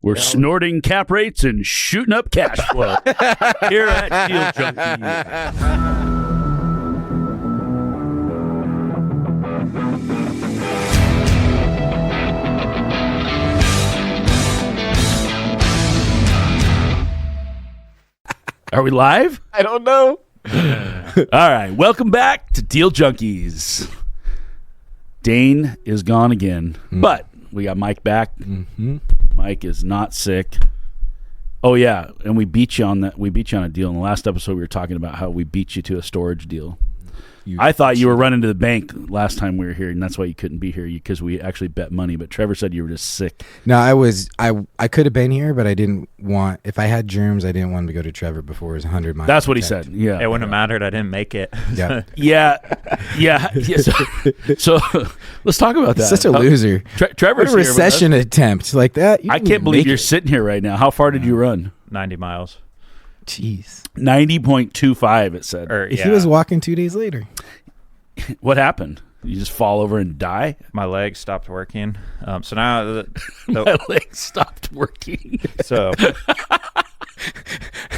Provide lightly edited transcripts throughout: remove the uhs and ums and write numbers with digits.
We're snorting cap rates and shooting up cash flow here at Deal Junkies. Are we live? I don't know. All right. Welcome back to Deal Junkies. Dane is gone again, but we got Mike back. Mm-hmm. Mike is not sick. Oh, yeah. And we beat you on that. We beat you on a deal. In the last episode, we were talking about how we beat you to a storage deal. I thought you were running to the bank last time we were here, and that's why you couldn't be here, because we actually bet money. But Trevor said you were just sick. No, I could have been here, but I didn't want, if I had germs, I didn't want to go to Trevor before it was 100 miles. That's what he said. Yeah. It wouldn't have mattered. I didn't make it. Yeah. Yeah. So let's talk about that. Such a loser. Trevor's what a recession attempt like that. I can't believe you're sitting here right now. How far did you run? 90 miles. Jeez. 90.25, it said. If he was walking 2 days later. What happened? You just fall over and die? My legs stopped working. So now my legs stopped working. So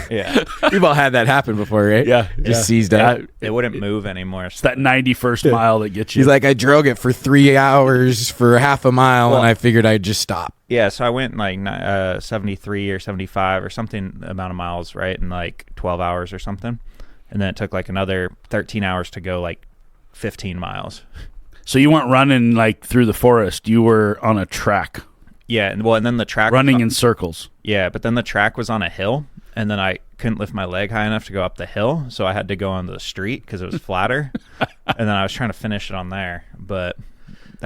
yeah, we've all had that happen before, right? Yeah, just seized up. It wouldn't move anymore. It's that 91st mile that gets you. He's like, I drove it for 3 hours for half a mile, and I figured I'd just stop. Yeah, so I went like 73 or 75 or something amount of miles, right, in like 12 hours or something, and then it took like another 13 hours to go like 15 miles. So you weren't running like through the forest. You were on a track. Yeah, and then the track running in circles. Yeah, but then the track was on a hill, and then I couldn't lift my leg high enough to go up the hill, so I had to go on the street because it was flatter. And then I was trying to finish it on there, but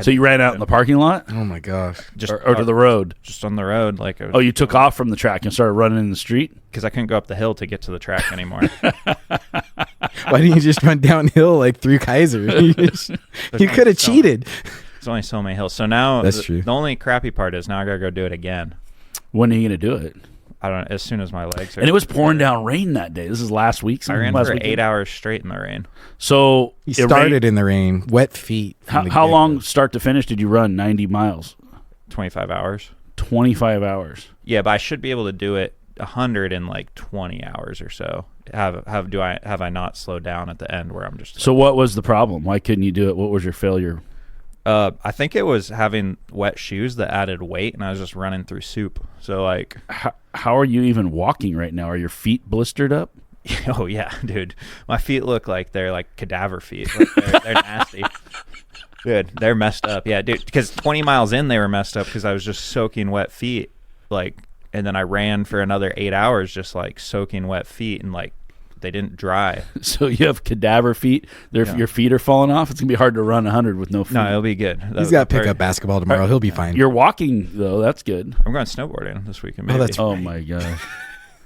so you ran out in the parking lot? Oh my gosh. Just or to the road? Just on the road. Like you took off from the track and started running in the street? Because I couldn't go up the hill to get to the track anymore. Why didn't you just run downhill like through Kaiser? You could have cheated. There's only so many hills. So now that's true. The only crappy part is now I got to go do it again. When are you going to do it? I don't know. As soon as my legs are. And it was pouring down rain that day. This is last week. I ran for 8 hours straight in the rain. So you started in the rain, wet feet. How long start to finish did you run 90 miles? 25 hours. 25 hours. Yeah, but I should be able to do it 100 in like 20 hours or so. Have I not slowed down at the end where I'm just like, So what was the problem? Why couldn't you do it? What was your failure? I think it was having wet shoes that added weight, and I was just running through soup. So like, how are you even walking right now? Are your feet blistered up? Oh yeah, dude, my feet look like they're like cadaver feet. Like they're nasty. Dude, they're messed up. Yeah, dude, because 20 miles in they were messed up because I was just soaking wet feet, like, and then I ran for another 8 hours just like soaking wet feet, and like they didn't dry. So you have cadaver feet. Your feet are falling off. It's gonna be hard to run 100 with no feet. No, it'll be good. He's got to pick up basketball tomorrow. He'll be fine. You're walking though. That's good. I'm going snowboarding this weekend. Maybe. Oh, that's Oh my gosh.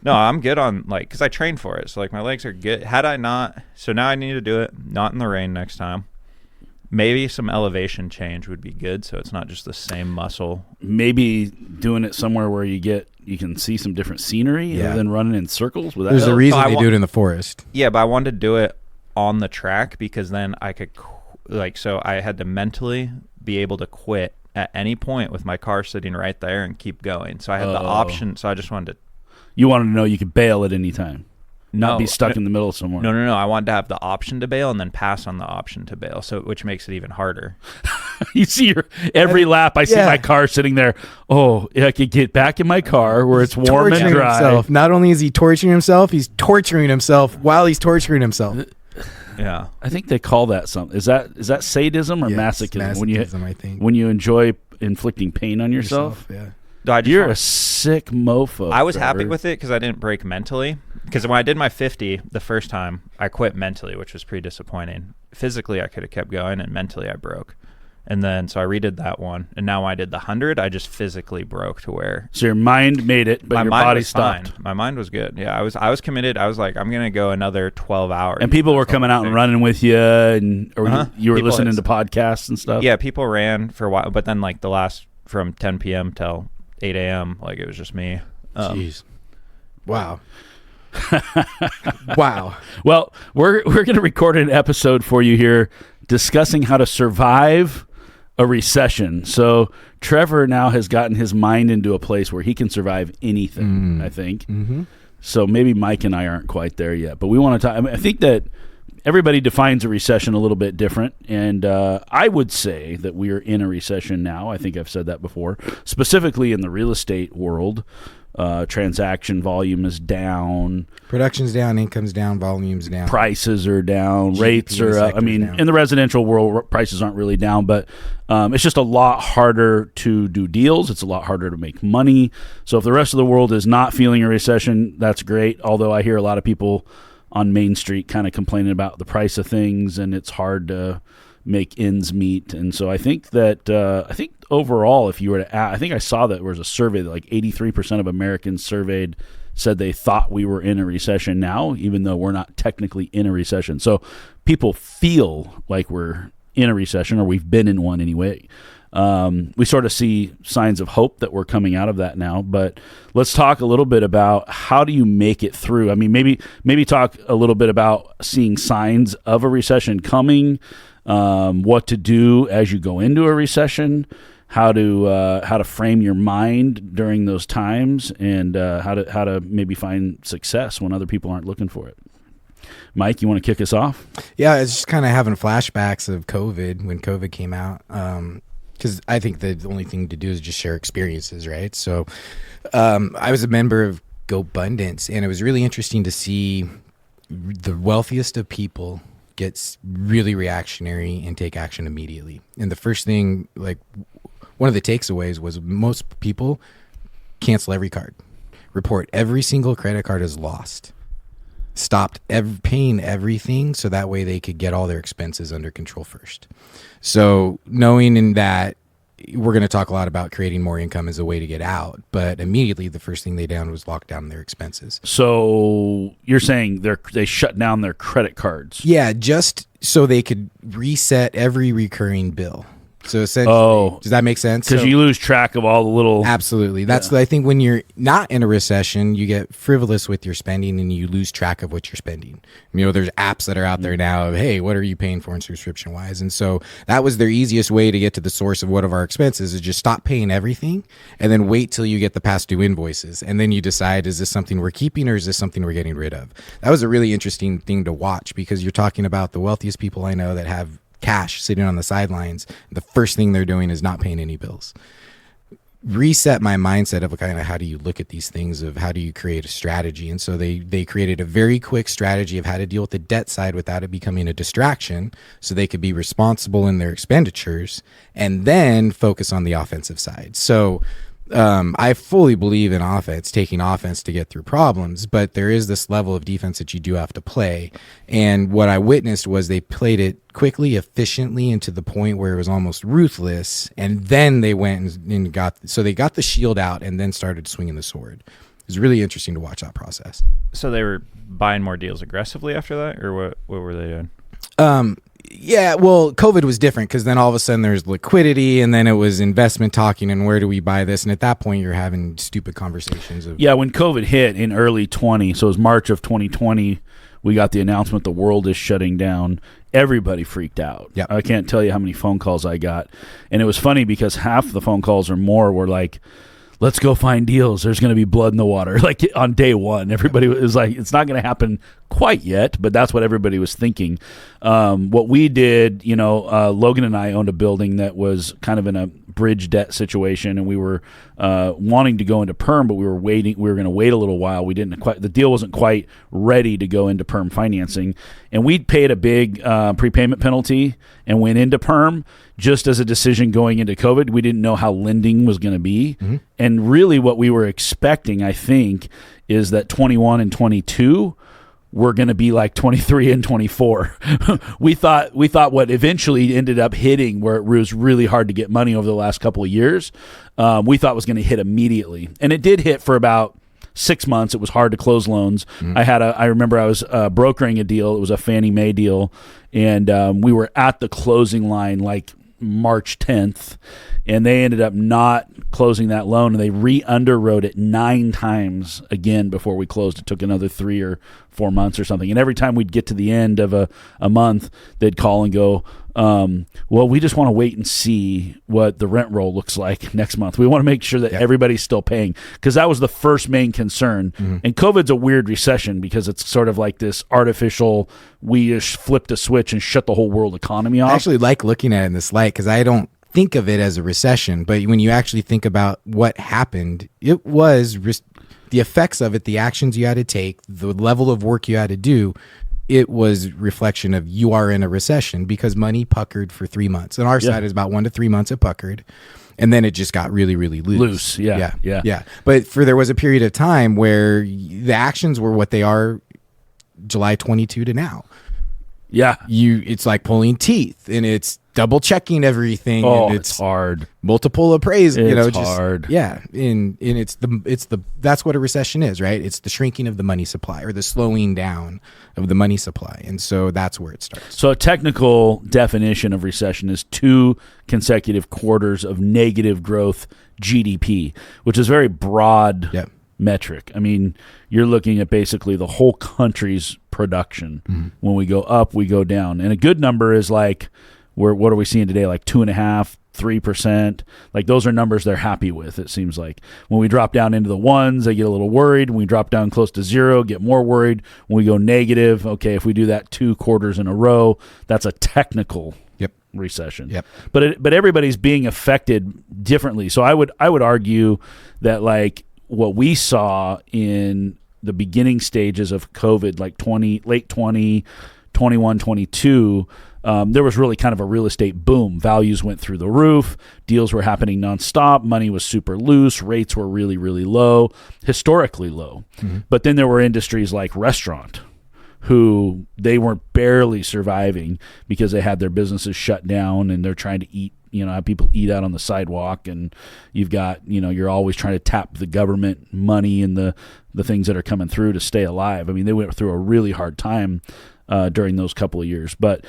No, I'm good on like because I trained for it. So like my legs are good. Had I not, so now I need to do it not in the rain next time. Maybe some elevation change would be good, so it's not just the same muscle. Maybe doing it somewhere where you can see some different scenery other than running in circles. With that. There's a reason they do it in the forest. Yeah, but I wanted to do it on the track because then I could, so I had to mentally be able to quit at any point with my car sitting right there and keep going. So I had the option. So I just wanted to. You wanted to know you could bail at any time. Not be stuck in the middle somewhere. No. I wanted to have the option to bail and then pass on the option to bail, so which makes it even harder. You see every lap, I see my car sitting there. Oh, I could get back in my car where it's warm and dry. Himself. Not only is he torturing himself, he's torturing himself while he's torturing himself. Yeah, I think they call that something. Is that sadism or masochism? Masochism, I think. When you enjoy inflicting pain on yourself. Yeah. You're a sick mofo. I was happy with it because I didn't break mentally. Because when I did my 50 the first time, I quit mentally, which was pretty disappointing. Physically, I could have kept going, and mentally, I broke. And then, so I redid that one. And now when I did the 100, I just physically broke to where. So your mind made it, but your body stopped. Fine. My mind was good. Yeah, I was committed. I was like, I'm going to go another 12 hours. And people were coming out and running with you, or you were listening to podcasts and stuff? Yeah, people ran for a while. But then, like, the last from 10 p.m. till 8 a.m., like, it was just me. Jeez. Wow. Wow. Well, we're going to record an episode for you here discussing how to survive a recession. So Trevor now has gotten his mind into a place where he can survive anything, I think. So maybe Mike and I aren't quite there yet, but we want to talk. I mean, I think that everybody defines a recession a little bit different, and I would say that we are in a recession now. I think I've said that before, specifically in the real estate world. Transaction volume is down. Production's down, income's down, volume's down. Prices are down. GDP Rates are up. I mean, down. in the residential world, prices aren't really down, but it's just a lot harder to do deals. It's a lot harder to make money. So if the rest of the world is not feeling a recession, that's great. Although I hear a lot of people on Main Street kind of complaining about the price of things, and it's hard to make ends meet. And so I think that overall, if you were to I think I saw that there was a survey that like 83% of Americans surveyed said they thought we were in a recession now, even though we're not technically in a recession. So people feel like we're in a recession, or we've been in one anyway. We sort of see signs of hope that we're coming out of that now, but let's talk a little bit about how do you make it through? I mean, maybe talk a little bit about seeing signs of a recession coming, what to do as you go into a recession, how to frame your mind during those times, and how to maybe find success when other people aren't looking for it. Mike, you want to kick us off? Yeah, it's just kind of having flashbacks of COVID, when COVID came out. Because I think the only thing to do is just share experiences, right? So I was a member of GoBundance, and it was really interesting to see the wealthiest of people get really reactionary and take action immediately. And the first thing, like one of the takeaways was most people cancel every card, report every single credit card as lost, stopped paying everything so that way they could get all their expenses under control first. So knowing in that, we're going to talk a lot about creating more income as a way to get out, but immediately the first thing they did was lock down their expenses. So you're saying they shut down their credit cards? Yeah, just so they could reset every recurring bill. So essentially, does that make sense? Because you lose track of all the little... Absolutely. That's I think when you're not in a recession, you get frivolous with your spending and you lose track of what you're spending. You know, there's apps that are out there now of, hey, what are you paying for in subscription wise? And so that was their easiest way to get to the source of what of our expenses is just stop paying everything and then wait till you get the past due invoices. And then you decide, is this something we're keeping or is this something we're getting rid of? That was a really interesting thing to watch because you're talking about the wealthiest people I know that have cash sitting on the sidelines. The first thing they're doing is not paying any bills. Reset my mindset of kind of how do you look at these things, of how do you create a strategy. And so they created a very quick strategy of how to deal with the debt side without it becoming a distraction, so they could be responsible in their expenditures and then focus on the offensive side. So I fully believe in offense, taking offense to get through problems, but there is this level of defense that you do have to play. And what I witnessed was they played it quickly, efficiently, and to the point where it was almost ruthless. And then they went and got the shield out and then started swinging the sword. It was really interesting to watch that process. So they were buying more deals aggressively after that, or what were they doing? Yeah, well, COVID was different because then all of a sudden there's liquidity and then it was investment talking and where do we buy this? And at that point, you're having stupid conversations. When COVID hit in early 20, so it was March of 2020, we got the announcement the world is shutting down. Everybody freaked out. Yep. I can't tell you how many phone calls I got. And it was funny because half the phone calls or more were like, let's go find deals. There's going to be blood in the water. Like on day one, everybody was like, it's not going to happen quite yet, but that's what everybody was thinking. What we did, Logan and I owned a building that was kind of in a bridge debt situation, and we were wanting to go into perm, but we were waiting. We were going to wait a little while. The deal wasn't quite ready to go into perm financing, and we paid a big prepayment penalty and went into perm just as a decision going into COVID. We didn't know how lending was going to be. Mm-hmm. And really what we were expecting, I think, is that 21 and 22 were going to be like 23 and 24. We thought what eventually ended up hitting, where it was really hard to get money over the last couple of years, we thought was going to hit immediately. And it did hit for about 6 months. It was hard to close loans. Mm-hmm. I remember I was brokering a deal. It was a Fannie Mae deal. And we were at the closing line like March 10th, and they ended up not closing that loan, and they re-underwrote it 9 times again before we closed. It took another 3 or 4 months or something. And every time we'd get to the end of a month, they'd call and go, well, we just want to wait and see what the rent roll looks like next month. We want to make sure that everybody's still paying, because that was the first main concern. And COVID's a weird recession because it's sort of like this artificial, we just flipped a switch and shut the whole world economy off. I actually like looking at it in this light because I don't think of it as a recession, but when you actually think about what happened, it was the effects of it, the actions you had to take, the level of work you had to do. It was reflection of you are in a recession because money puckered for 3 months. On our side is about 1 to 3 months it puckered, and then it just got really, really loose. Yeah. But there was a period of time where the actions were what they are, July 22 to now. Yeah, it's like pulling teeth, and it's double checking everything. Oh, and it's hard. Multiple appraisal. It's hard. Yeah, and it's the that's what a recession is, right? It's the shrinking of the money supply, or the slowing down of the money supply, and so that's where it starts. So a technical definition of recession is 2 consecutive quarters of negative growth GDP, which is a very broad metric. I mean, you're looking at basically the whole country's production. When we go up, we go down, and a good number is like, what are we seeing today? Like 2.5%, 3%. Like those are numbers they're happy with. It seems like when we drop down into the ones, they get a little worried. When we drop down close to 0, get more worried. When we go negative, okay, if we do that 2 quarters in a row, that's a technical recession. But everybody's being affected differently. So I would argue that like what we saw in the beginning stages of COVID, like late 20, 21, 22, there was really kind of a real estate boom. Values went through the roof. Deals were happening nonstop. Money was super loose. Rates were really, really low, historically low. But then there were industries like restaurant, who they were barely surviving because they had their businesses shut down and they're trying to eat, have people eat out on the sidewalk, and you've got, you're always trying to tap the government money and the things that are coming through to stay alive. I mean, they went through a really hard time during those couple of years. But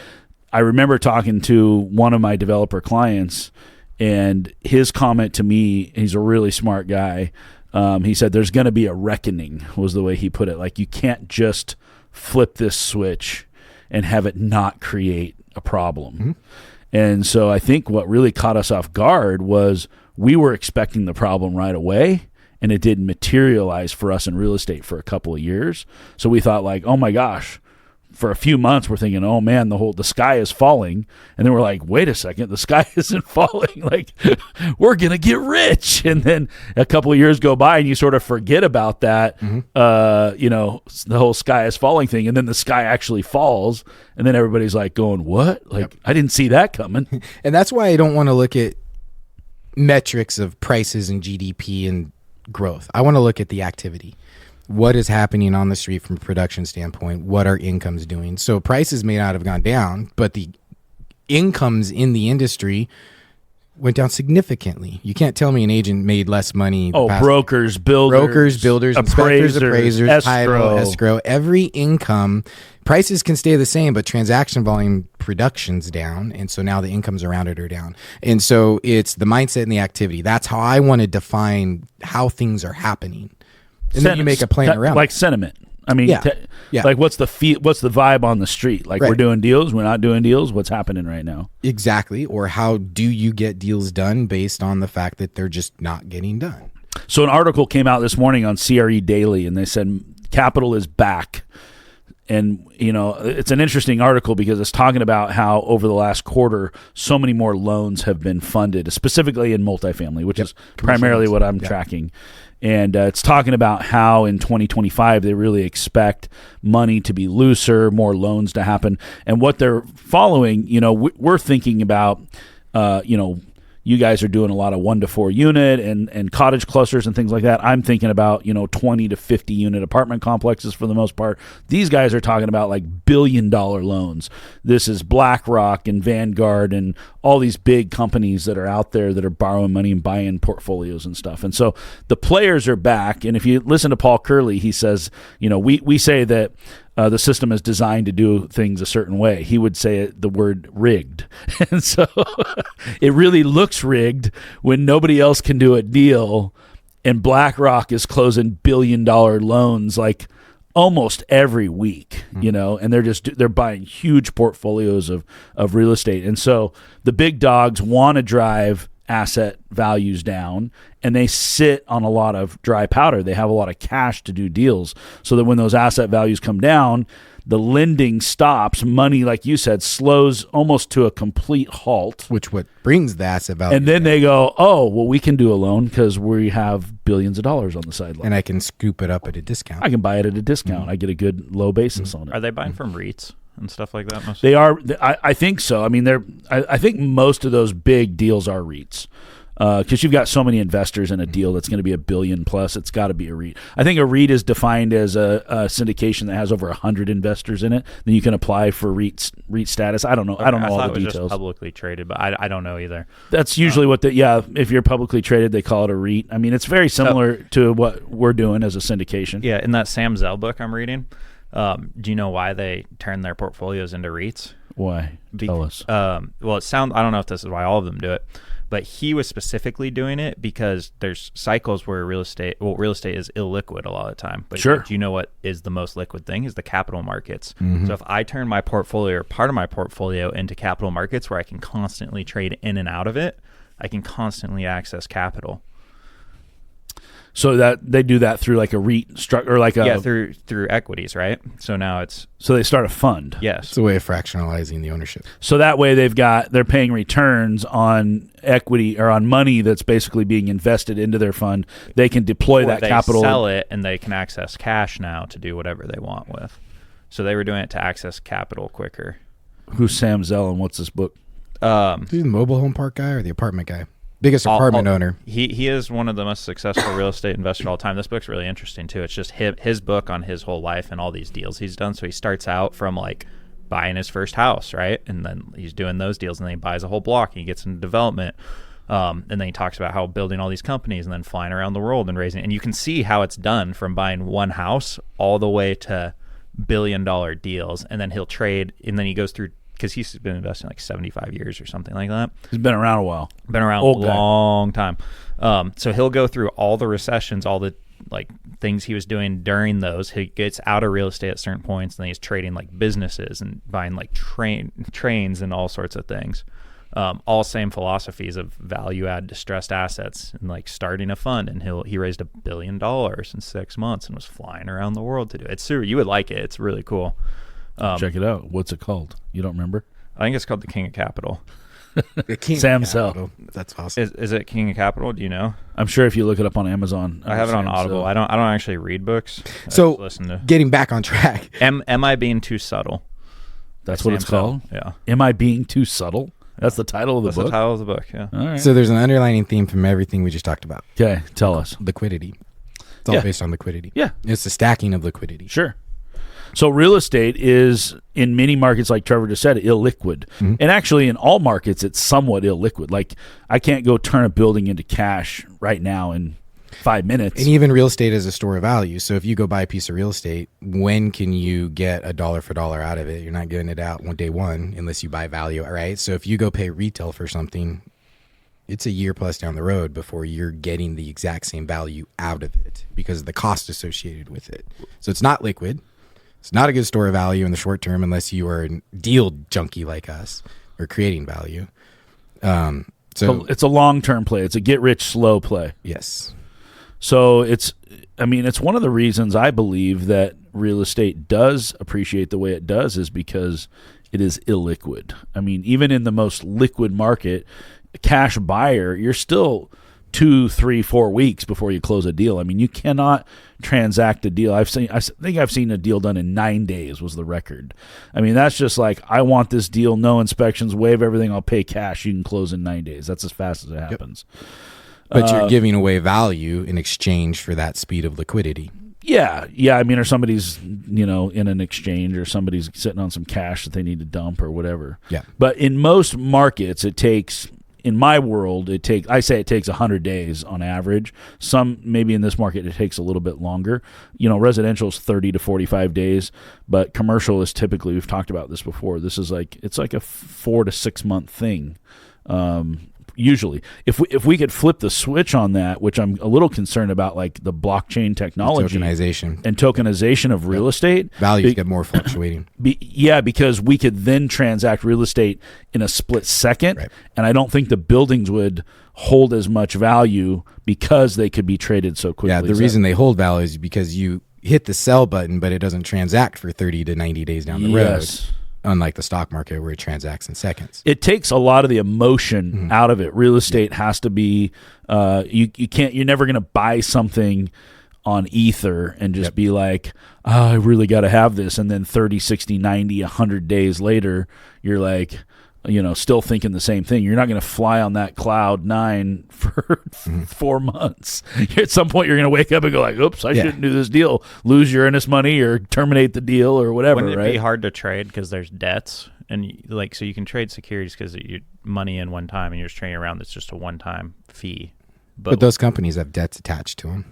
I remember talking to one of my developer clients, and his comment to me, he's a really smart guy. He said, there's going to be a reckoning, was the way he put it. Like, you can't just flip this switch and have it not create a problem. And so I think what really caught us off guard was we were expecting the problem right away, and it didn't materialize for us in real estate for a couple of years. So we thought like, oh my gosh, for a few months we're thinking, oh man, the sky is falling. And then we're like, wait a second, the sky isn't falling. Like, we're going to get rich. And then a couple of years go by and you sort of forget about that, the whole sky is falling thing. And then the sky actually falls. And then everybody's like going, what? Like, I didn't see that coming. And that's why I don't want to look at metrics of prices and GDP and growth. I want to look at the activity. What is happening on the street from a production standpoint? What are incomes doing? So prices may not have gone down, but the incomes in the industry went down significantly. You can't tell me an agent made less money. Brokers, builders, inspectors, appraisers, escrow. escrow. Every income, prices can stay the same, but transaction volume, production's down, and so now the incomes around it are down. And so it's the mindset and the activity. That's how I want to define how things are happening. And then you make a plan around like sentiment. I mean, like what's the vibe on the street? Like, we're doing deals, we're not doing deals. What's happening right now? Exactly. Or how do you get deals done based on the fact that they're just not getting done? So an article came out this morning on CRE Daily, and they said capital is back. And, it's an interesting article because it's talking about how over the last quarter, so many more loans have been funded, specifically in multifamily, which is primarily what I'm tracking. And it's talking about how in 2025 they really expect money to be looser, more loans to happen. And what they're following, we're thinking about, you guys are doing a lot of 1 to 4 unit and cottage clusters and things like that. I'm thinking about, 20 to 50 unit apartment complexes for the most part. These guys are talking about like $1 billion loans. This is BlackRock and Vanguard and all these big companies that are out there that are borrowing money and buying portfolios and stuff. And so the players are back. And if you listen to Paul Curley, he says, we say that the system is designed to do things a certain way. He would say the word rigged. And so it really looks rigged when nobody else can do a deal, and BlackRock is closing billion-dollar loans like almost every week, and they're buying huge portfolios of real estate. And so the big dogs want to drive asset values down, and they sit on a lot of dry powder. They have a lot of cash to do deals, so that when those asset values come down, the lending stops. Money, like you said, slows almost to a complete halt. Which what brings the asset value. And then they go, oh, well, we can do a loan because we have billions of dollars on the sideline. And I can scoop it up at a discount. I can buy it at a discount. I get a good low basis on it. Are they buying from REITs and stuff like that? Mostly? They are. I think so. I mean, I think most of those big deals are REITs. Because you've got so many investors in a deal that's going to be $1 billion plus, it's got to be a REIT. I think a REIT is defined as a syndication that has over 100 investors in it. Then you can apply for REIT status. I don't know. I don't know all the it was details. Just publicly traded, but I don't know either. That's usually if you're publicly traded, they call it a REIT. I mean, it's very similar to what we're doing as a syndication. Yeah, in that Sam Zell book I'm reading, do you know why they turn their portfolios into REITs? Why? Tell us. Well, I don't know if this is why all of them do it. But he was specifically doing it because there's cycles where real estate is illiquid a lot of the time. But sure. Do you know what is the most liquid thing? Is the capital markets. So if I turn my portfolio or part of my portfolio into capital markets where I can constantly trade in and out of it, I can constantly access capital. So that they do that through like a REIT structure, or like through equities, right? So now so they start a fund. Yes, it's a way of fractionalizing the ownership. So that way they're paying returns on equity or on money that's basically being invested into their fund. They can deploy that capital, sell it, and they can access cash now to do whatever they want with. So they were doing it to access capital quicker. Who's Sam Zell and what's this book? Is he the mobile home park guy or the apartment guy? Biggest apartment owner. He is one of the most successful real estate investors of all time. This book's really interesting too. It's just his book on his whole life and all these deals he's done. So he starts out from like buying his first house, right? And then he's doing those deals, and then he buys a whole block and he gets into development. And then he talks about how building all these companies and then flying around the world and raising. And you can see how it's done from buying one house all the way to $1 billion deals. And then he'll trade, and then he goes through, because he's been investing like 75 years or something like that. He's been around a while. Been around a long time. So he'll go through all the recessions, all the like things he was doing during those. He gets out of real estate at certain points, and then he's trading like businesses and buying like trains and all sorts of things. All same philosophies of value add distressed assets and like starting a fund. And he raised $1 billion in 6 months and was flying around the world to do it. It's super. You would like it. It's really cool. Check it out. What's it called? You don't remember? I think it's called The King of Capital. Sam Zell. That's awesome. Is it King of Capital? Do you know? I'm sure if you look it up on Amazon. I have it on Audible. Zell. I don't actually read books. So listen to. Getting back on track. Am I being too subtle? That's what it's called? Yeah. Am I being too subtle? That's the title of the book? That's the title of the book, yeah. All right. So there's an underlining theme from everything we just talked about. Okay, tell us. Liquidity. It's all based on liquidity. Yeah. It's the stacking of liquidity. Sure. So real estate is, in many markets, like Trevor just said, illiquid. And actually in all markets, it's somewhat illiquid. Like I can't go turn a building into cash right now in 5 minutes. And even real estate is a store of value. So if you go buy a piece of real estate, when can you get a dollar for dollar out of it? You're not getting it out on day one unless you buy value, right? So if you go pay retail for something, it's a year plus down the road before you're getting the exact same value out of it because of the cost associated with it. So it's not liquid. It's not a good store of value in the short term unless you are a deal junkie like us or creating value. So it's a long-term play. It's a get-rich-slow play. Yes. So it's one of the reasons I believe that real estate does appreciate the way it does is because it is illiquid. I mean, even in the most liquid market, a cash buyer, you're still 2, 3, 4 weeks before you close a deal. I mean, you cannot transact a deal. I think I've seen a deal done in 9 days was the record. I mean, that's just like, I want this deal, no inspections, waive everything, I'll pay cash. You can close in 9 days. That's as fast as it happens. But you're giving away value in exchange for that speed of liquidity. Yeah. I mean, or somebody's, in an exchange, or somebody's sitting on some cash that they need to dump or whatever. Yeah. But in most markets, it takes in my world, I say it takes 100 days on average. Some, maybe in this market, it takes a little bit longer. Residential is 30 to 45 days, but commercial is typically, we've talked about this before, it's like a 4 to 6 month thing. Usually, if we could flip the switch on that, which I'm a little concerned about, like the blockchain technology, tokenization of real estate, values get more fluctuating. Because we could then transact real estate in a split second, right. And I don't think the buildings would hold as much value because they could be traded so quickly. Yeah, the reason they hold value is because you hit the sell button, but it doesn't transact for 30 to 90 days down the road. Unlike the stock market where it transacts in seconds. It takes a lot of the emotion out of it. Real estate has to be, you're never going to buy something on Ether and just be like, I really got to have this. And then 30, 60, 90, 100 days later, you're like, still thinking the same thing. You're not going to fly on that cloud 9 for 4 months. At some point, you're going to wake up and go like, oops, I shouldn't do this deal. Lose your earnest money or terminate the deal or whatever. Wouldn't it be hard to trade because there's debts? And so you can trade securities because you money in one time and you're just trading around. It's just a one-time fee. But those companies have debts attached to them.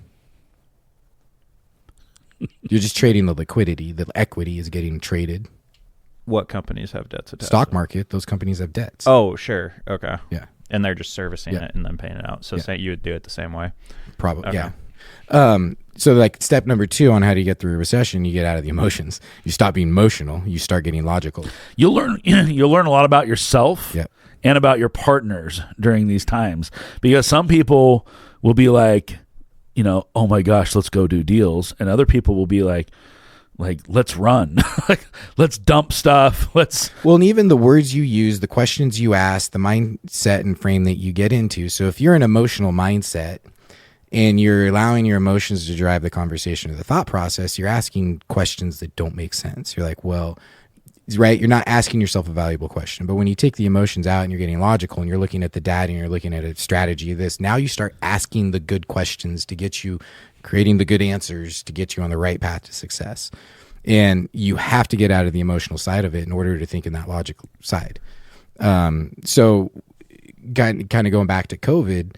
You're just trading the liquidity. The equity is getting traded. What companies have debts attached? Stock market, those companies have debts. Oh, sure. Okay. Yeah. And they're just servicing it and then paying it out. So say you would do it the same way. Probably, yeah. So like step number 2 on how do you get through a recession, you get out of the emotions. You stop being emotional. You start getting logical. You'll learn a lot about yourself and about your partners during these times, because some people will be like, oh my gosh, let's go do deals. And other people will be like, let's run, let's dump stuff. Well, and even the words you use, the questions you ask, the mindset and frame that you get into. So if you're an emotional mindset and you're allowing your emotions to drive the conversation or the thought process, you're asking questions that don't make sense. You're like, well, right. You're not asking yourself a valuable question. But when you take the emotions out and you're getting logical and you're looking at the data and you're looking at a strategy of this, now you start asking the good questions to get you creating the good answers to get you on the right path to success. And you have to get out of the emotional side of it in order to think in that logical side. So kind of going back to COVID.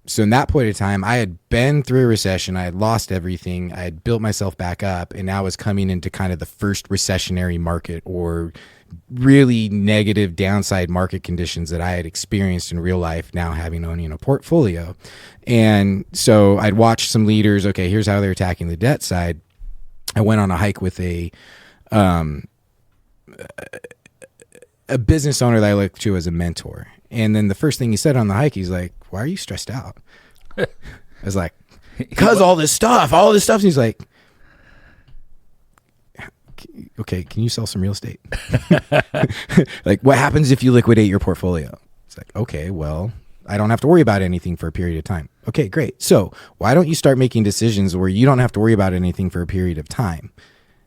So in that point of time, I had been through a recession. I had lost everything. I had built myself back up, and now I was coming into kind of the first recessionary market or really negative downside market conditions that I had experienced in real life, now owning a portfolio. And so I'd watched some leaders. Okay, here's how they're attacking the debt side. I went on a hike with a business owner that I looked to as a mentor. And then the first thing he said on the hike, he's like, why are you stressed out? I was like, because all this stuff. And he's like, okay, can you sell some real estate? Like, what happens if you liquidate your portfolio? It's like, okay, well, I don't have to worry about anything for a period of time. Okay, great. So why don't you start making decisions where you don't have to worry about anything for a period of time?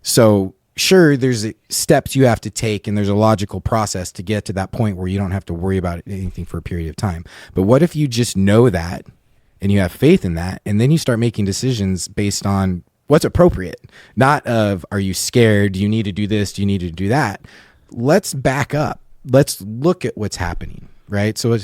So sure, there's steps you have to take and there's a logical process to get to that point where you don't have to worry about anything for a period of time. But what if you just know that and you have faith in that, and then you start making decisions based on what's appropriate, not of, are you scared? Do you need to do this? Do you need to do that? Let's back up. Let's look at what's happening, right? So a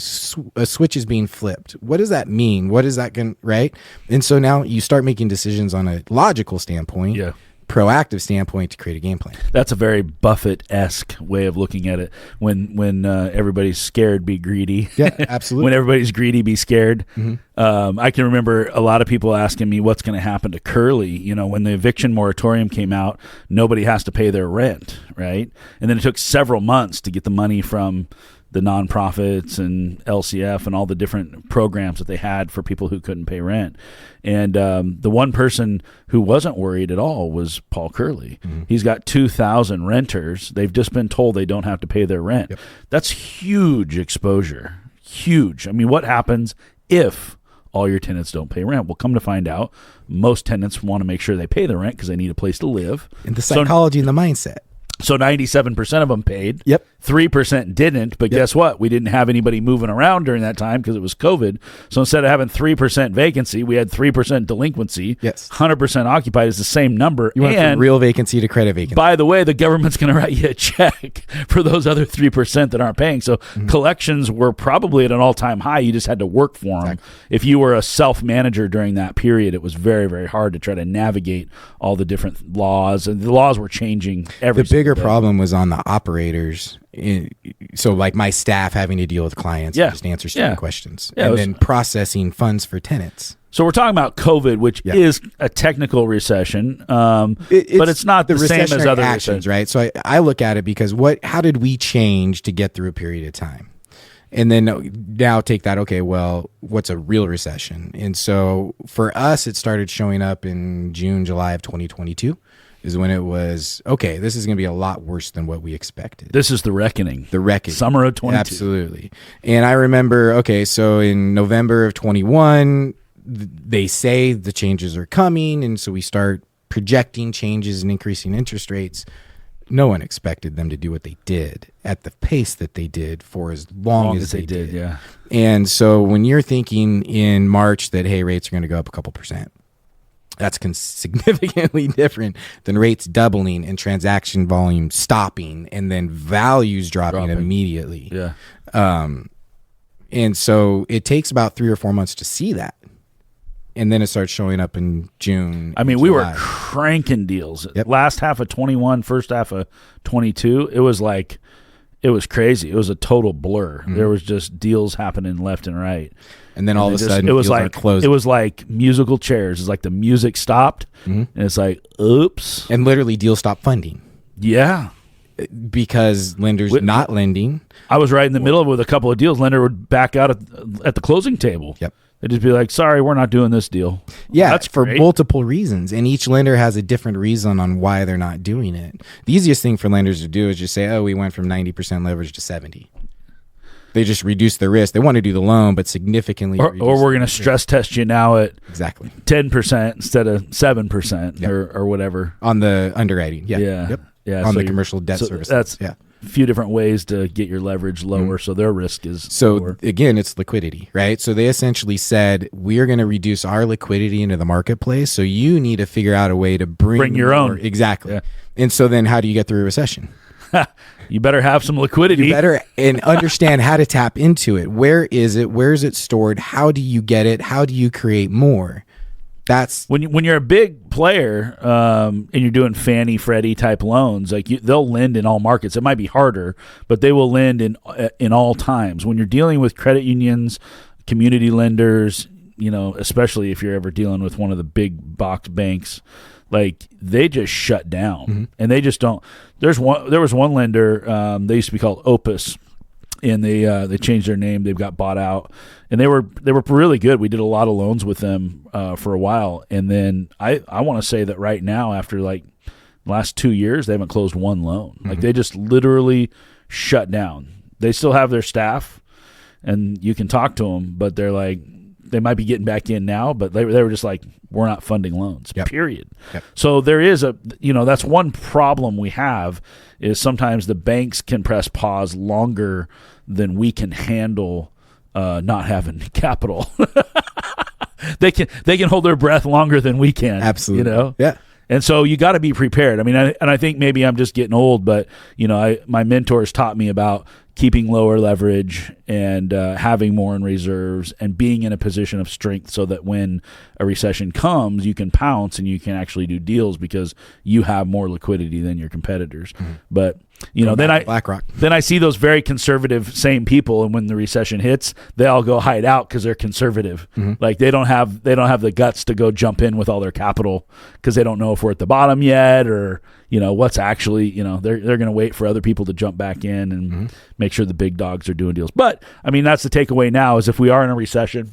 switch is being flipped. What does that mean? What is that going, right? And so now you start making decisions on a logical standpoint. Yeah. Proactive standpoint to create a game plan. That's a very Buffett-esque way of looking at it. When everybody's scared, be greedy. Yeah, absolutely. When everybody's greedy, be scared. Mm-hmm. I can remember a lot of people asking me what's going to happen to Curly. When the eviction moratorium came out, nobody has to pay their rent, right? And then it took several months to get the money from the nonprofits and LCF and all the different programs that they had for people who couldn't pay rent. And the one person who wasn't worried at all was Paul Curley. Mm-hmm. He's got 2,000 renters. They've just been told they don't have to pay their rent. Yep. That's huge exposure. Huge. I mean, what happens if all your tenants don't pay rent? Well, come to find out, most tenants want to make sure they pay the rent because they need a place to live. And the psychology and the mindset. So 97% of them paid. Yep. 3% didn't, but guess what? We didn't have anybody moving around during that time because it was COVID. So instead of having 3% vacancy, we had 3% delinquency. Yes. 100% occupied is the same number. You went from real vacancy to credit vacancy. By the way, the government's going to write you a check for those other 3% that aren't paying. So collections were probably at an all-time high. You just had to work for them. Exactly. If you were a self-manager during that period, it was very, very hard to try to navigate all the different laws. And the laws were changing every The bigger day. problem was on the operators. So like my staff having to deal with clients and just answer certain questions. Yeah, and then processing funds for tenants. So we're talking about COVID, which is a technical recession, but it's not the same as other actions, recessions. right? So I look at it because how did we change to get through a period of time? And then now take that, okay, well, what's a real recession? And so for us, it started showing up in June, July of 2022 is when it was, okay, this is going to be a lot worse than what we expected. This is the reckoning. The reckoning. Summer of 22. Absolutely. And I remember, okay, so in November of 21, they say the changes are coming. And so we start projecting changes and increasing interest rates. No one expected them to do what they did at the pace that they did for as long as they did. Yeah. And so when you're thinking in March that, hey, rates are going to go up a couple percent, that's significantly different than rates doubling and transaction volume stopping and then values dropping immediately. Yeah. And so it takes about 3 or 4 months to see that. And then it starts showing up in June. I mean, we were cranking deals. Last half of 21, first half of 22, it was crazy. It was a total blur. There was just deals happening left and right. And then all of a sudden, it was like closing. It was like musical chairs. It's like the music stopped, and it's like, oops. And literally, deals stopped funding. Yeah, because lenders not lending. I was right in the middle of it with a couple of deals. Lender would back out at the closing table. Yep. They'd just be like, "Sorry, we're not doing this deal." Yeah, that's for great. multiple reasons, and each lender has a different reason on why they're not doing it. The easiest thing for lenders to do is just say, "Oh, we went from 90% leverage to 70." They just reduce the risk. They want to do the loan, but significantly. Or we're going to stress test you now at 10% instead of 7% or whatever on the underwriting. Yeah. On the commercial debt service. That's a few different ways to get your leverage lower, so their risk is lower. Again, it's liquidity, right? So they essentially said, we're going to reduce our liquidity into the marketplace, so you need to figure out a way to bring your own. Exactly. Yeah. And so then how do you get through a recession? You better have some liquidity. You better and understand how to tap into it. Where is it? Where is it stored? How do you get it? How do you create more? That's when you're a big player and you're doing Fannie Freddie type loans. Like they'll lend in all markets. It might be harder, but they will lend in all times. When you're dealing with credit unions, community lenders, especially if you're ever dealing with one of the big box banks, like they just shut down and they just don't. There was one lender. They used to be called Opus. And they changed their name. They've got bought out, and they were really good. We did a lot of loans with them for a while, and then I want to say that right now, after like the last 2 years, they haven't closed one loan. Like they just literally shut down. They still have their staff, and you can talk to them, but they're like they might be getting back in now, but they were just like, we're not funding loans. Period. So there is that's one problem we have is sometimes the banks can press pause longer than we can handle not having capital. They can hold their breath longer than we can. Absolutely. Yeah. And so you got to be prepared. I mean, I think maybe I'm just getting old, but my mentors taught me about keeping lower leverage and having more in reserves and being in a position of strength so that when a recession comes, you can pounce and you can actually do deals because you have more liquidity than your competitors. But then I see those very conservative same people, and when the recession hits, they all go hide out because they're conservative. Like they don't have the guts to go jump in with all their capital because they don't know if we're at the bottom yet or what's actually they're going to wait for other people to jump back in and make sure the big dogs are doing deals. But I mean that's the takeaway now is if we are in a recession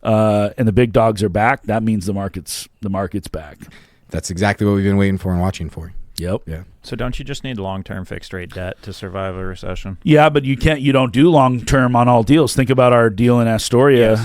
and the big dogs are back, that means the market's back. That's exactly what we've been waiting for and watching for. Yep. Yeah. So don't you just need long-term fixed rate debt to survive a recession? Yeah, but you don't do long term on all deals. Think about our deal in Astoria,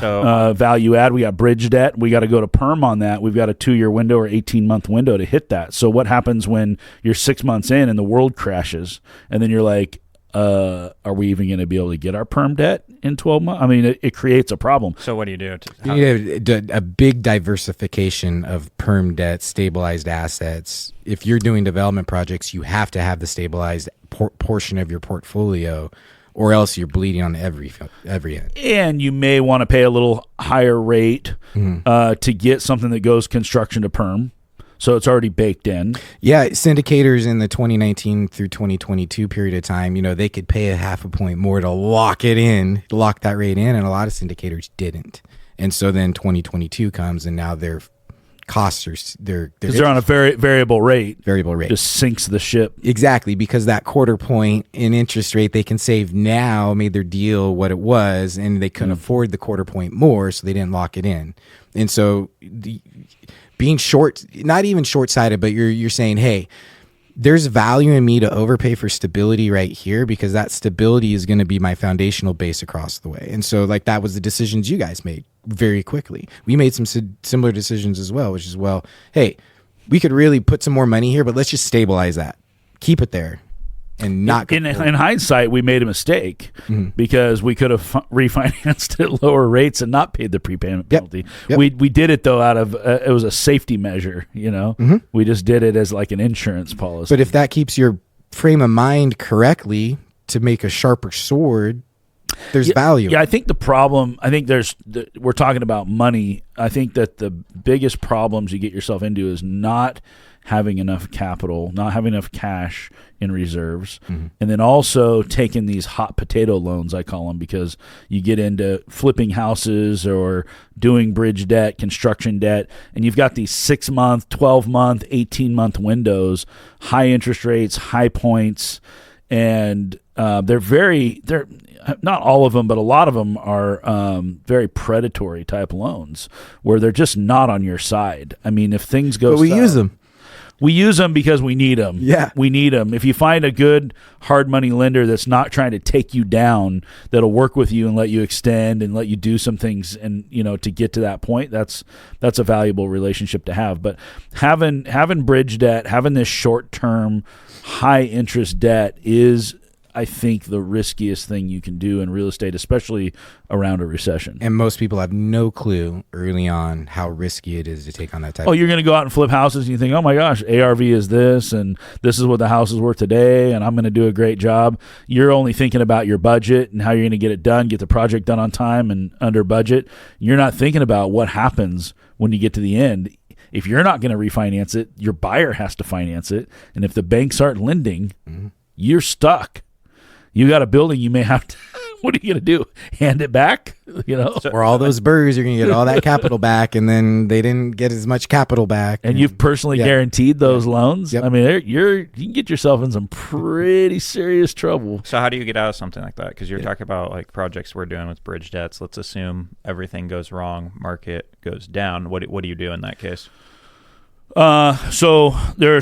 value add. We got bridge debt. We got to go to perm on that. We've got a 2-year window or 18-month window to hit that. So what happens when you're 6 months in and the world crashes, and then you're like, are we even going to be able to get our perm debt in 12 months? I mean, it creates a problem. So what do you do? You need a big diversification of perm debt, stabilized assets. If you're doing development projects, you have to have the stabilized portion of your portfolio, or else you're bleeding on every end. And you may want to pay a little higher rate to get something that goes construction to perm. So it's already baked in. Yeah, syndicators in the 2019 through 2022 period of time, they could pay a half a point more to lock that rate in, and a lot of syndicators didn't. And so then 2022 comes, and now their costs are they're on a very variable rate. Variable rate just sinks the ship. Exactly, because that quarter point in interest rate they can save now made their deal what it was, and they couldn't afford the quarter point more, so they didn't lock it in. And so being short, not even short-sighted, but you're saying, hey, there's value in me to overpay for stability right here, because that stability is going to be my foundational base across the way. And so that was the decisions you guys made very quickly. We made some similar decisions as well, which is, hey, we could really put some more money here, but let's just stabilize that. Keep it there. And not in hindsight, we made a mistake because we could have refinanced at lower rates and not paid the prepayment penalty. Yep. We did it though out of it was a safety measure. We just did it as like an insurance policy. But if that keeps your frame of mind correctly to make a sharper sword, there's value. Yeah, I think the problem. We're talking about money. I think that the biggest problems you get yourself into is not having enough capital, not having enough cash in reserves, and then also taking these hot potato loans, I call them, because you get into flipping houses or doing bridge debt, construction debt, and you've got these 6-month, 12-month, 18-month windows, high interest rates, high points, and they're not all of them, but a lot of them are very predatory type loans where they're just not on your side. I mean, if things go, but we use them. We use them because we need them. Yeah. We need them. If you find a good hard money lender that's not trying to take you down, that'll work with you and let you extend and let you do some things and, to get to that point, that's a valuable relationship to have. But having bridge debt, having this short-term high interest debt is, I think, the riskiest thing you can do in real estate, especially around a recession. And most people have no clue early on how risky it is to take on that type. You're going to go out and flip houses and you think, oh my gosh, ARV is this and this is what the house is worth today and I'm going to do a great job. You're only thinking about your budget and how you're going to get it done, get the project done on time and under budget. You're not thinking about what happens when you get to the end. If you're not going to refinance it, your buyer has to finance it. And if the banks aren't lending, you're stuck. You got a building, you may have to, what are you going to do? Hand it back? Or all those birds, you're going to get all that capital back, and then they didn't get as much capital back. And you've personally guaranteed those loans? Yep. I mean, you can get yourself in some pretty serious trouble. So how do you get out of something like that? Because you're talking about projects we're doing with bridge debts. Let's assume everything goes wrong, market goes down. What do you do in that case? So there are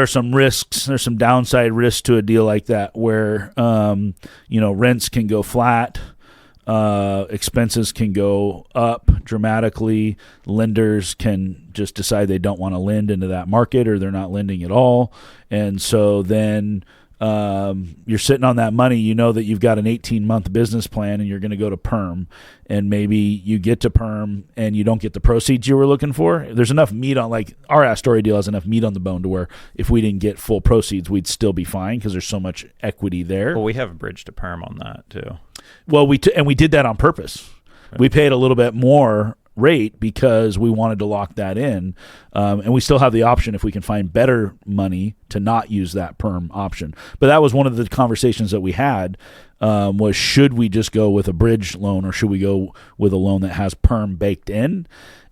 some risks. There's some downside risks to a deal like that where, rents can go flat, expenses can go up dramatically. Lenders can just decide they don't want to lend into that market or they're not lending at all. And so then, you're sitting on that money, that you've got an 18-month business plan and you're going to go to perm, and maybe you get to perm and you don't get the proceeds you were looking for. There's enough meat on, our Astoria deal has enough meat on the bone to where if we didn't get full proceeds, we'd still be fine because there's so much equity there. Well, we have a bridge to perm on that too. Well, we did that on purpose. We paid a little bit more rate because we wanted to lock that in, and we still have the option if we can find better money to not use that perm option. But that was one of the conversations that we had, was should we just go with a bridge loan or should we go with a loan that has perm baked in?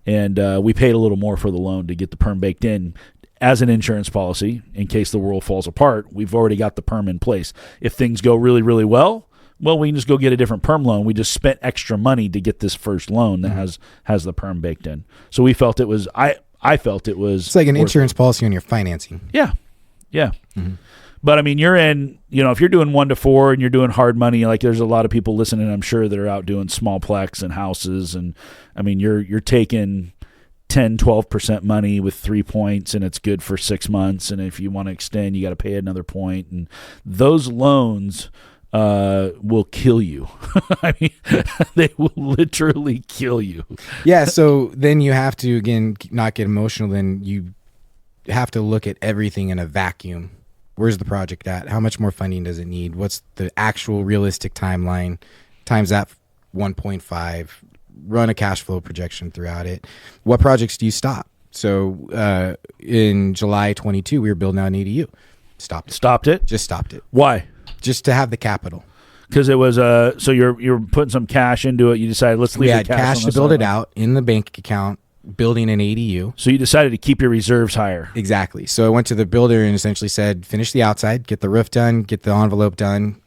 And we paid a little more for the loan to get the perm baked in as an insurance policy in case the world falls apart. We've already got the perm in place. If things go really, really well, we can just go get a different perm loan. We just spent extra money to get this first loan that has the perm baked in. So we felt it was, I felt it was. It's like an insurance policy on your financing. Yeah. Yeah. Mm-hmm. But I mean, you're in, if you're doing 1 to 4 and you're doing hard money, like there's a lot of people listening, I'm sure, that are out doing small plex and houses. And I mean, you're taking 10, 12% money with 3 points, and it's good for 6 months. And if you want to extend, you got to pay another point. And those loans will kill you. I mean, they will literally kill you. Yeah. So then you have to, again, not get emotional. Then you have to look at everything in a vacuum. Where's the project at? How much more funding does it need? What's the actual realistic timeline? Times that 1.5. Run a cash flow projection throughout it. What projects do you stop? So in July 22, we were building out an ADU. Stopped it. Just stopped it. Why? Just to have the capital. Because it was so you're putting some cash into it. You decided let's leave we the had cash to build it out in the bank account, building an ADU. So you decided to keep your reserves higher. Exactly. So I went to the builder and essentially said, finish the outside, get the roof done, get the envelope done.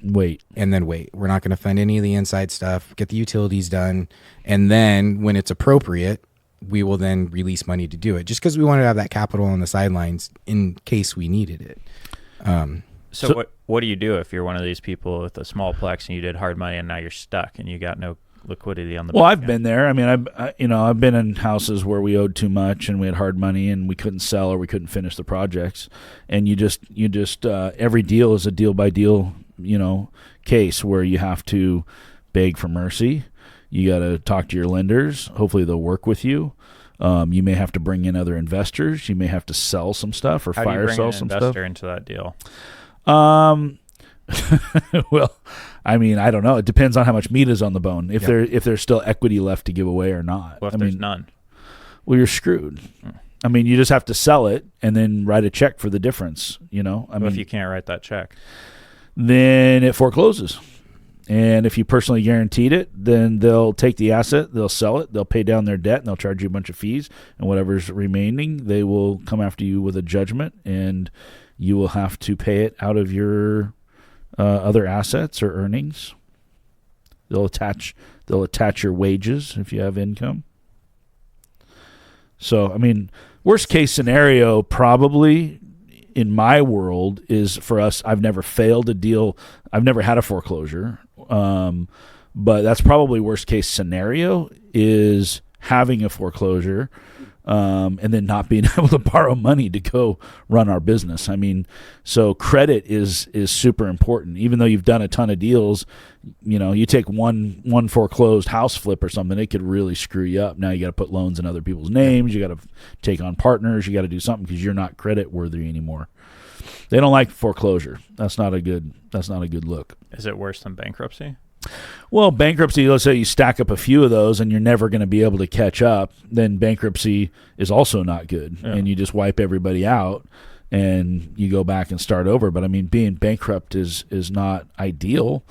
Wait. And then wait. We're not going to fund any of the inside stuff. Get the utilities done. And then when it's appropriate, we will then release money to do it. Just because we wanted to have that capital on the sidelines in case we needed it. So what do you do if you're one of these people with a small plex and you did hard money and now you're stuck and you got no liquidity on the Well, bank I've account? been there. I mean, I've been in houses where we owed too much and we had hard money and we couldn't sell or we couldn't finish the projects. And you just every deal is a deal by deal, case where you have to beg for mercy. You got to talk to your lenders. Hopefully they'll work with you. You may have to bring in other investors. You may have to sell some stuff or How do you fire bring sell an some investor stuff. into that deal? Well, I mean, I don't know. It depends on how much meat is on the bone. If there's still equity left to give away or not. What if there's none? Well, you're screwed. I mean, you just have to sell it and then write a check for the difference. What if you can't write that check? Then it forecloses. And if you personally guaranteed it, then they'll take the asset, they'll sell it, they'll pay down their debt, and they'll charge you a bunch of fees. And whatever's remaining, they will come after you with a judgment, and you will have to pay it out of your other assets or earnings. They'll attach your wages if you have income. So, I mean, worst case scenario probably in my world is for us, I've never failed a deal. I've never had a foreclosure. But that's probably worst case scenario is having a foreclosure and then not being able to borrow money to go run our business. I mean, so credit is super important. Even though you've done a ton of deals, you take one foreclosed house flip or something, it could really screw you up. Now you got to put loans in other people's names. You got to take on partners. You got to do something because you're not credit worthy anymore. They don't like foreclosure. That's not a good look. Is it worse than bankruptcy? Well, bankruptcy, let's say you stack up a few of those and you're never going to be able to catch up, then bankruptcy is also not good. Yeah. And you just wipe everybody out and you go back and start over. But I mean, being bankrupt is not ideal.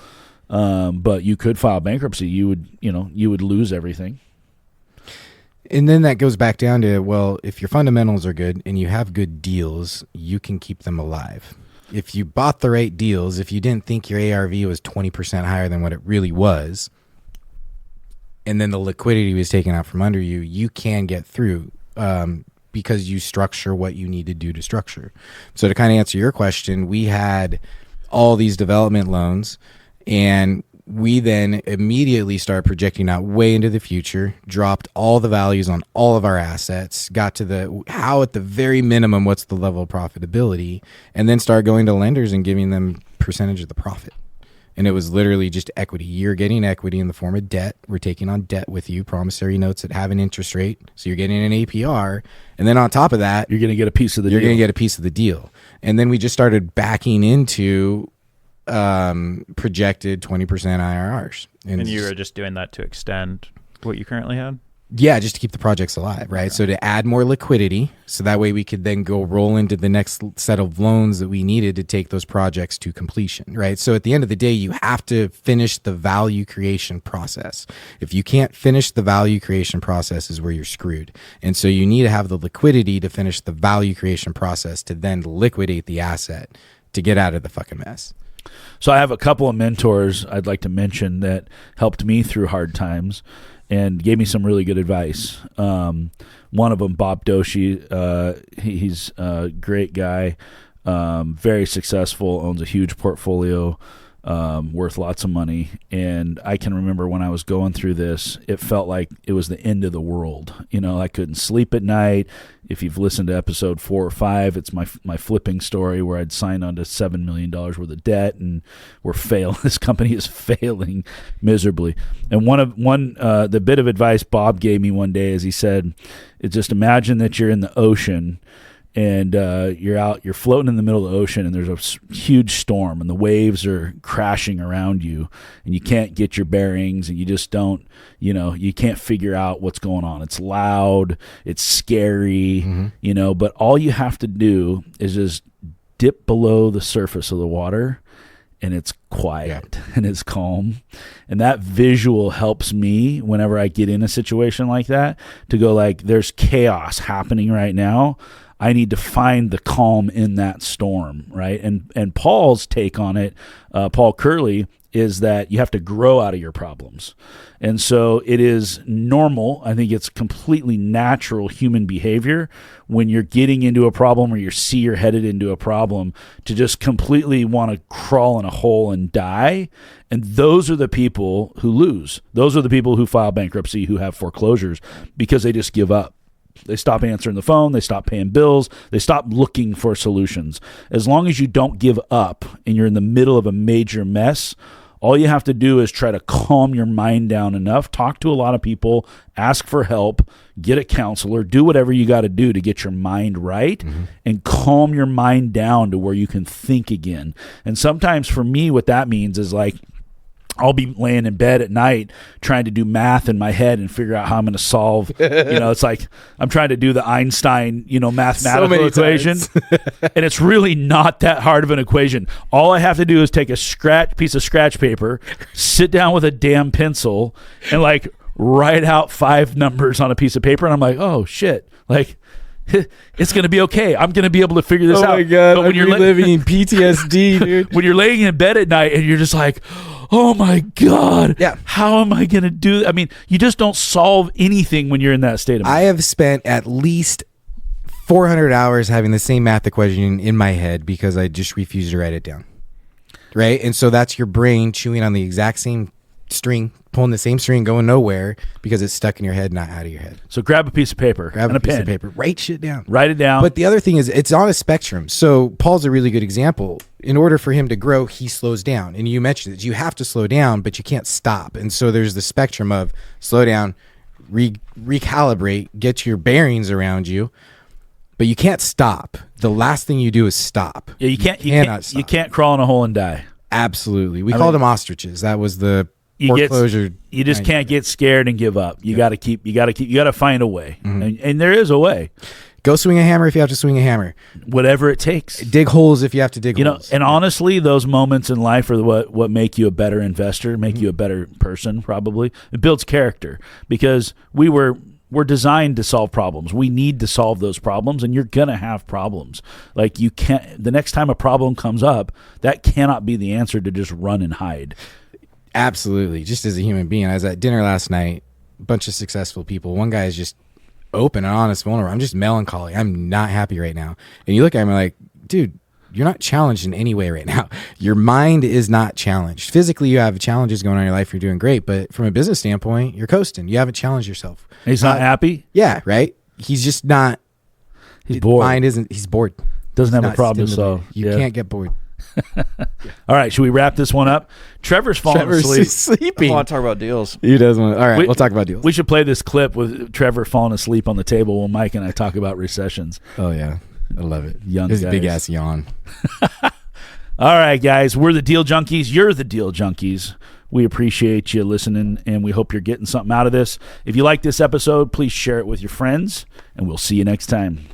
But you could file bankruptcy. You would lose everything. And then that goes back down to, well, if your fundamentals are good and you have good deals, you can keep them alive. If you bought the right deals, if you didn't think your ARV was 20% higher than what it really was, and then the liquidity was taken out from under you, you can get through because you structure what you need to do to structure. So to kind of answer your question, we had all these development loans, and we then immediately started projecting out way into the future, dropped all the values on all of our assets, got to how at the very minimum, what's the level of profitability, and then started going to lenders and giving them percentage of the profit. And it was literally just equity. You're getting equity in the form of debt. We're taking on debt with you, promissory notes that have an interest rate. So you're getting an APR. And then on top of that, you're going to get a piece of the deal. You're going to get a piece of the deal. And then we just started backing into projected 20% IRRs. And you were just doing that to extend what you currently had? Yeah, just to keep the projects alive, right? Okay. So to add more liquidity, so that way we could then go roll into the next set of loans that we needed to take those projects to completion, right? So at the end of the day, you have to finish the value creation process. If you can't finish the value creation process is where you're screwed. And so you need to have the liquidity to finish the value creation process to then liquidate the asset to get out of the fucking mess. So I have a couple of mentors I'd like to mention that helped me through hard times and gave me some really good advice. One of them, Bob Doshi, he's a great guy. very successful, owns a huge portfolio, worth lots of money. And I can remember when I was going through this, it felt like it was the end of the world. You know, I couldn't sleep at night. If you've listened to episode 4 or 5, it's my flipping story where I'd signed on to $7 million worth of debt, and this company is failing miserably. And the bit of advice Bob gave me one day is he said, just imagine that you're in the ocean, and you're floating in the middle of the ocean, and there's a huge storm, and the waves are crashing around you, and you can't get your bearings, and you just don't, you can't figure out what's going on. It's loud, it's scary, but all you have to do is just dip below the surface of the water, and it's quiet and it's calm. And that visual helps me whenever I get in a situation like that to go like, there's chaos happening right now. I need to find the calm in that storm, right? And Paul's take on it, Paul Curley, is that you have to grow out of your problems. And so it is normal, I think it's completely natural human behavior when you're getting into a problem or you see you're headed into a problem to just completely want to crawl in a hole and die. And those are the people who lose. Those are the people who file bankruptcy, who have foreclosures, because they just give up. They stop answering the phone. They stop paying bills. They stop looking for solutions. As long as you don't give up and you're in the middle of a major mess, all you have to do is try to calm your mind down enough, talk to a lot of people, ask for help, get a counselor, do whatever you got to do to get your mind right and calm your mind down to where you can think again. And sometimes for me, what that means is like, I'll be laying in bed at night trying to do math in my head and figure out how I'm going to solve, it's like I'm trying to do the Einstein, mathematical equation. And it's really not that hard of an equation. All I have to do is take a piece of scratch paper, sit down with a damn pencil, and like write out 5 numbers on a piece of paper. And I'm like, oh shit. Like, it's going to be okay. I'm going to be able to figure this out. Oh my God. But when you're living PTSD, dude. When you're laying in bed at night and you're just like, oh my God, how am I going to do that? I mean, you just don't solve anything when you're in that state of mind. I have spent at least 400 hours having the same math equation in my head because I just refuse to write it down. Right? And so that's your brain chewing on the exact same string, pulling the same string, going nowhere because it's stuck in your head, not out of your head. So grab a piece of paper and a pen. Write shit down. Write it down. But the other thing is it's on a spectrum. So Paul's a really good example. In order for him to grow, he slows down. And you mentioned it. You have to slow down, but you can't stop. And so there's the spectrum of slow down, recalibrate, get your bearings around you, but you can't stop. The last thing you do is stop. Yeah, you can't crawl in a hole and die. Absolutely. We called them ostriches. That was the foreclosure. You just can't get scared and give up. You got to find a way. And there is a way. Go swing a hammer if you have to swing a hammer. Whatever it takes. Dig holes if you have to dig holes. And honestly, those moments in life are what make you a better investor, make you a better person, probably. It builds character because we're designed to solve problems. We need to solve those problems, and you're going to have problems. Like the next time a problem comes up, that cannot be the answer to just run and hide. Absolutely. Just as a human being, I was at dinner last night, a bunch of successful people. One guy is just open and honest, vulnerable. I'm just melancholy. I'm not happy right now. And you look at him and like, dude, you're not challenged in any way right now. Your mind is not challenged. Physically, you have challenges going on in your life. You're doing great. But from a business standpoint, you're coasting. You haven't challenged yourself. He's not happy? Yeah, right? He's just not. He's bored. He's bored. Doesn't have a problem to solve. You can't get bored. All right, should we wrap this one up? Trevor's falling asleep. Sleeping. I want to talk about deals. He does want. All right, we'll talk about deals. We should play this clip with Trevor falling asleep on the table while Mike and I talk about recessions. Oh yeah, I love it. His big ass yawn. All right, guys, we're the Deal Junkies. You're the Deal Junkies. We appreciate you listening, and we hope you're getting something out of this. If you like this episode, please share it with your friends, and we'll see you next time.